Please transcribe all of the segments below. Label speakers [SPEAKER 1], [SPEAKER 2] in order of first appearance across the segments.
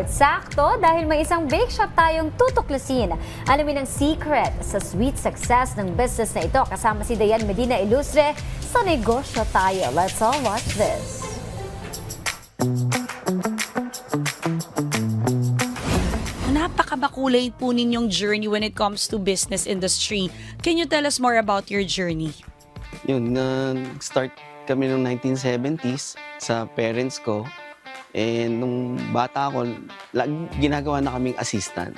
[SPEAKER 1] Sakto dahil may isang bake shop tayong tutuklasin. Alamin ang secret sa sweet success ng business na ito kasama si Dayan Medina Ilustre sa Negosyo Tayo. Let's all watch this.
[SPEAKER 2] Napakabakulay po ninyong journey when it comes to business industry. Can you tell us more about your journey?
[SPEAKER 3] Yun, nag-start kami noong 1970s sa parents ko. And nung bata ako, ginagawa na kaming assistant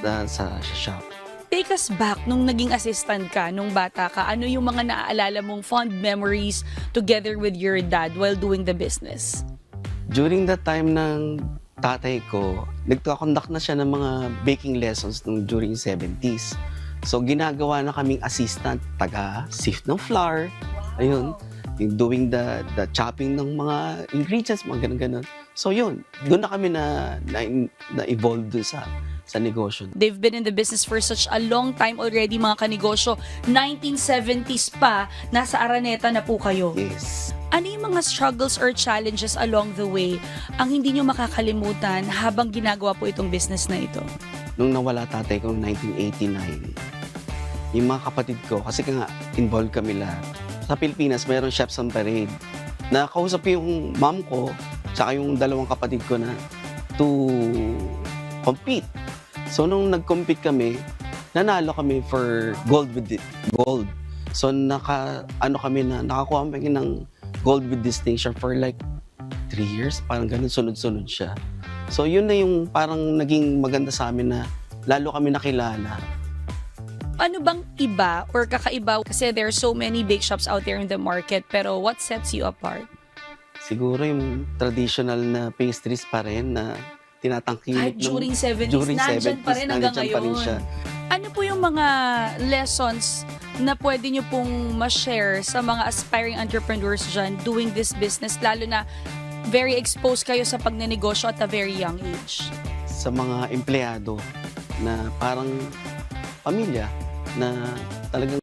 [SPEAKER 3] sa shop.
[SPEAKER 2] Take us back nung naging assistant ka, nung bata ka. Ano yung mga naaalala mong fond memories together with your dad while doing the business?
[SPEAKER 3] During that time ng tatay ko, nagkakonduct na siya ng mga baking lessons during 70s. So ginagawa na kaming assistant, taga-sift ng flour, ayun, doing the chopping ng mga ingredients, mga ganun-ganun. So yun, doon na kami na-evolve dun sa negosyo.
[SPEAKER 2] They've been in the business for such a long time already, mga kanegosyo. 1970s pa, nasa Araneta na po kayo.
[SPEAKER 3] Yes.
[SPEAKER 2] Ano yung mga struggles or challenges along the way ang hindi nyo makakalimutan habang ginagawa po itong business na ito?
[SPEAKER 3] Nung nawala tatay ko noong 1989, yung mga kapatid ko, kasi nga involved kami lahat. Sa Pilipinas, mayroong chefs on parade. Nakausap yung mom ko, tsaka yung dalawang kapatid ko na to compete. So nung nag-compete kami, nanalo kami for gold with gold. So nakakuha kami ng gold with distinction for like 3 years, parang ganun, sunod-sunod siya. So yun na yung parang naging maganda sa amin na lalo kami nakilala.
[SPEAKER 2] Ano bang iba or kakaiba? Kasi there are so many bake shops out there in the market, pero what sets you apart?
[SPEAKER 3] Siguro yung traditional na pastries pa rin na tinatangkilik.
[SPEAKER 2] Kahit during 70s, nandyan pa rin hanggang
[SPEAKER 3] nandyan pa rin
[SPEAKER 2] ngayon.
[SPEAKER 3] siya.
[SPEAKER 2] Ano po yung mga lessons na pwede nyo pong ma-share sa mga aspiring entrepreneurs dyan doing this business, lalo na very exposed kayo sa pagnenegosyo at a very young age?
[SPEAKER 3] Sa mga empleyado na parang pamilya na talagang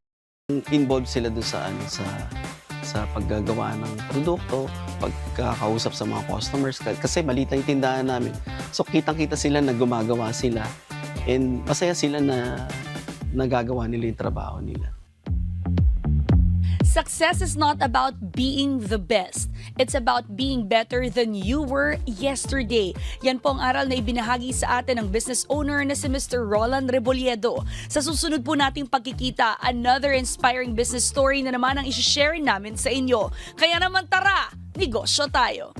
[SPEAKER 3] involved sila doon sa paggagawa ng produkto, pagkakausap sa mga customers. Kasi maliit lang yung tindahan namin. So kitang-kita sila na gumagawa sila and masaya sila na nagagawa nila yung trabaho nila.
[SPEAKER 2] Success is not about being the best. It's about being better than you were yesterday. Yan po ang aral na ibinahagi sa atin ng business owner na si Mr. Roland Rebolledo. Sa susunod po nating pagkikita, another inspiring business story na naman ang isi-share namin sa inyo. Kaya naman tara, negosyo tayo!